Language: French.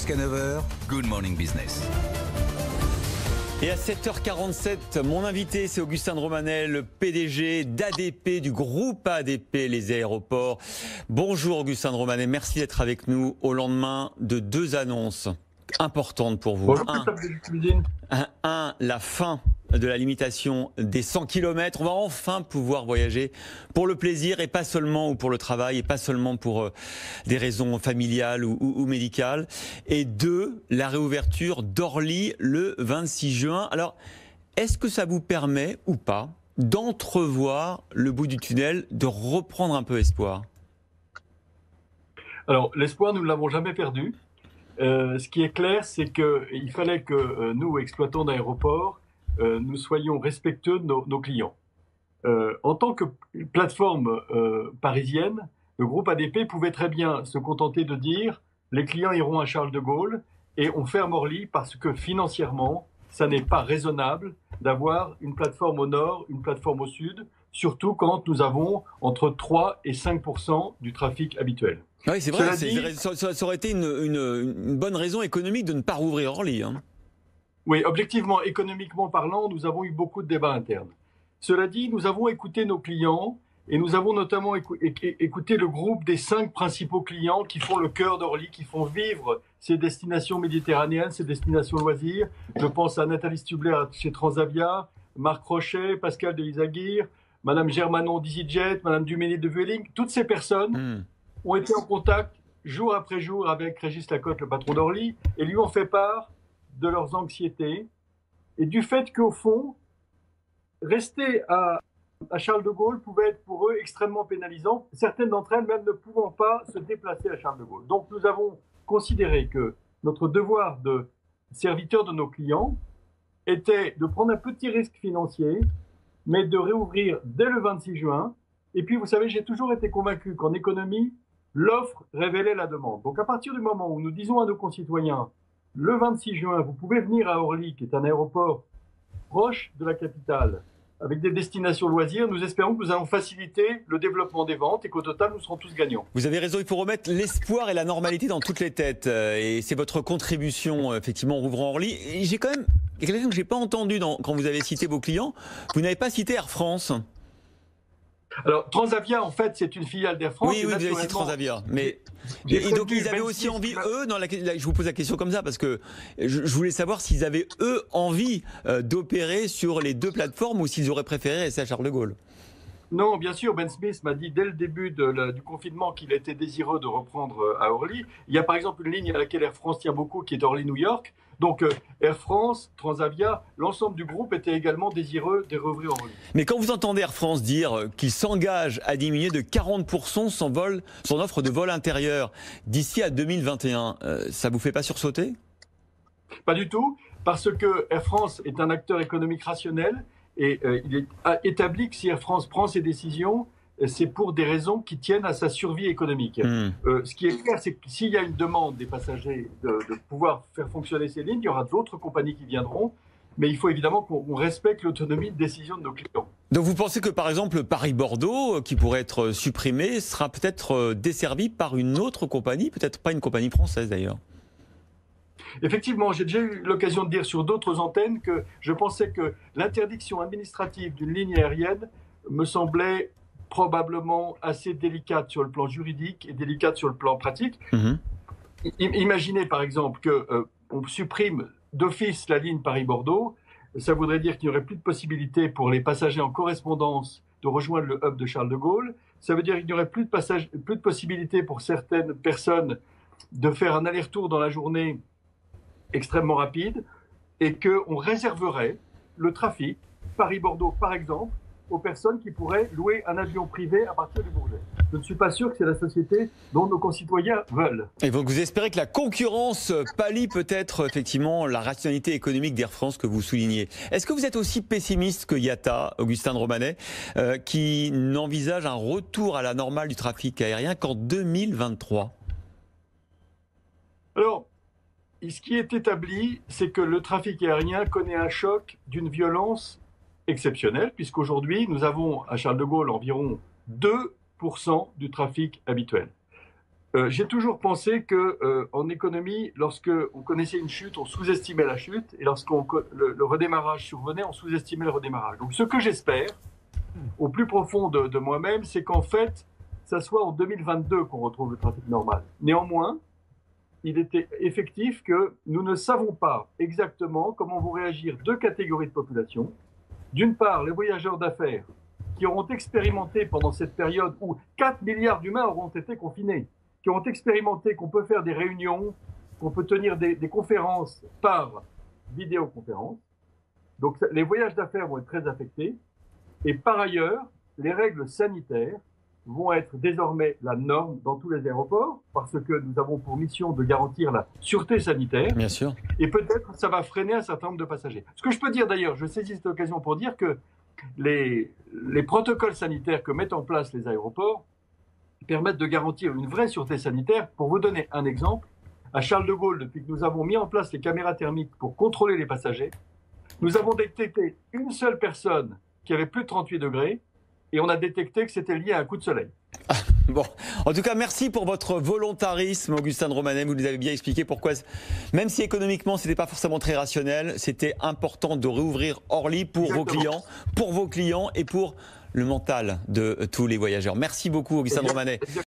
Jusqu'à 9 heures, Good Morning Business. Et à 7h47, mon invité, c'est Augustin de Romanet, le PDG d'ADP, du groupe ADP, les aéroports. Bonjour Augustin de Romanet, merci d'être avec nous au lendemain de deux annonces importantes pour vous. Bonjour, La fin de la limitation des 100 km. On va enfin pouvoir voyager pour le plaisir et pas seulement, ou pour le travail, et pas seulement pour des raisons familiales ou médicales. Et deux, la réouverture d'Orly le 26 juin. Alors, est-ce que ça vous permet ou pas d'entrevoir le bout du tunnel, de reprendre un peu espoir? Alors, l'espoir, nous ne l'avons jamais perdu. Ce qui est clair, c'est qu'il fallait que nous, exploitants d'aéroports, nous soyons respectueux de nos clients. En tant que plateforme parisienne, le groupe ADP pouvait très bien se contenter de dire les clients iront à Charles de Gaulle et on ferme Orly parce que financièrement, ça n'est pas raisonnable d'avoir une plateforme au nord, une plateforme au sud, surtout quand nous avons entre 3 et 5% du trafic habituel. Oui, c'est vrai, ça aurait été une bonne raison économique de ne pas rouvrir Orly. Oui, objectivement, économiquement parlant, nous avons eu beaucoup de débats internes. Cela dit, nous avons écouté nos clients et nous avons notamment écouté le groupe des 5 principaux clients qui font le cœur d'Orly, qui font vivre ces destinations méditerranéennes, ces destinations loisirs. Je pense à Nathalie Stubler chez Transavia, Marc Rochet, Pascal Delisaguirre, Madame Germanon d'EasyJet, Madame Duménil de Vueling. Toutes ces personnes ont été en contact jour après jour avec Régis Lacotte, le patron d'Orly, et lui ont fait part de leurs anxiétés et du fait qu'au fond, rester à Charles de Gaulle pouvait être pour eux extrêmement pénalisant, certaines d'entre elles même ne pouvant pas se déplacer à Charles de Gaulle. Donc nous avons considéré que notre devoir de serviteur de nos clients était de prendre un petit risque financier, mais de réouvrir dès le 26 juin. Et puis vous savez, j'ai toujours été convaincu qu'en économie, l'offre révélait la demande. Donc à partir du moment où nous disons à nos concitoyens le 26 juin, vous pouvez venir à Orly, qui est un aéroport proche de la capitale, avec des destinations loisirs. Nous espérons que nous allons faciliter le développement des ventes et qu'au total, nous serons tous gagnants. Vous avez raison, il faut remettre l'espoir et la normalité dans toutes les têtes. Et c'est votre contribution, effectivement, en rouvrant Orly. Et j'ai quand même quelque chose que je n'ai pas entendu quand vous avez cité vos clients. Vous n'avez pas cité Air France. Alors, Transavia, en fait, c'est une filiale d'Air France. Oui, vous avez cité Transavia. Mais et donc, ils avaient aussi envie, eux, je vous pose la question comme ça, parce que je voulais savoir s'ils avaient, eux, envie d'opérer sur les deux plateformes ou s'ils auraient préféré rester à Charles de Gaulle. Non, bien sûr, Ben Smith m'a dit dès le début du confinement qu'il était désireux de reprendre à Orly. Il y a par exemple une ligne à laquelle Air France tient beaucoup qui est Orly-New York. Donc Air France, Transavia, l'ensemble du groupe était également désireux de rouvrir Orly. Mais quand vous entendez Air France dire qu'il s'engage à diminuer de 40% son offre de vol intérieur d'ici à 2021, ça vous fait pas sursauter? Pas du tout, parce que Air France est un acteur économique rationnel. Et il est établi que si Air France prend ses décisions, c'est pour des raisons qui tiennent à sa survie économique. Ce qui est clair, c'est que s'il y a une demande des passagers de pouvoir faire fonctionner ces lignes, il y aura d'autres compagnies qui viendront, mais il faut évidemment qu'on respecte l'autonomie de décision de nos clients. Donc vous pensez que par exemple Paris-Bordeaux, qui pourrait être supprimé, sera peut-être desservi par une autre compagnie, peut-être pas une compagnie française d'ailleurs? Effectivement, j'ai déjà eu l'occasion de dire sur d'autres antennes que je pensais que l'interdiction administrative d'une ligne aérienne me semblait probablement assez délicate sur le plan juridique et délicate sur le plan pratique. Imaginez par exemple qu'on supprime d'office la ligne Paris-Bordeaux. Ça voudrait dire qu'il n'y aurait plus de possibilité pour les passagers en correspondance de rejoindre le hub de Charles de Gaulle. Ça veut dire qu'il n'y aurait plus de possibilité pour certaines personnes de faire un aller-retour dans la journée extrêmement rapide et qu'on réserverait le trafic Paris-Bordeaux, par exemple, aux personnes qui pourraient louer un avion privé à partir du Bourget. Je ne suis pas sûr que c'est la société dont nos concitoyens veulent. Et donc vous espérez que la concurrence pallie peut-être effectivement la rationalité économique d'Air France que vous soulignez. Est-ce que vous êtes aussi pessimiste que IATA, Augustin de Romanet, qui n'envisage un retour à la normale du trafic aérien qu'en 2023 ? Alors, ce qui est établi, c'est que le trafic aérien connaît un choc d'une violence exceptionnelle, puisqu'aujourd'hui, nous avons à Charles de Gaulle environ 2% du trafic habituel. J'ai toujours pensé que en économie, lorsque on connaissait une chute, on sous-estimait la chute, et lorsqu'on le redémarrage survenait, on sous-estimait le redémarrage. Donc, ce que j'espère, au plus profond de moi-même, c'est qu'en fait, ça soit en 2022 qu'on retrouve le trafic normal. Néanmoins, il était effectif que nous ne savons pas exactement comment vont réagir deux catégories de population. D'une part, les voyageurs d'affaires qui auront expérimenté pendant cette période où 4 milliards d'humains auront été confinés, qui ont expérimenté qu'on peut faire des réunions, qu'on peut tenir des conférences par vidéoconférence. Donc les voyages d'affaires vont être très affectés. Et par ailleurs, les règles sanitaires vont être désormais la norme dans tous les aéroports, parce que nous avons pour mission de garantir la sûreté sanitaire. Bien sûr. Et peut-être ça va freiner un certain nombre de passagers. Ce que je peux dire d'ailleurs, je saisis cette occasion pour dire que les protocoles sanitaires que mettent en place les aéroports permettent de garantir une vraie sûreté sanitaire. Pour vous donner un exemple, à Charles de Gaulle, depuis que nous avons mis en place les caméras thermiques pour contrôler les passagers, nous avons détecté une seule personne qui avait plus de 38 degrés, et on a détecté que c'était lié à un coup de soleil. Bon, en tout cas, merci pour votre volontarisme, Augustin de Romanet. Vous nous avez bien expliqué pourquoi, même si économiquement, ce n'était pas forcément très rationnel, c'était important de réouvrir Orly pour vos clients et pour le mental de tous les voyageurs. Merci beaucoup, Augustin de Romanet.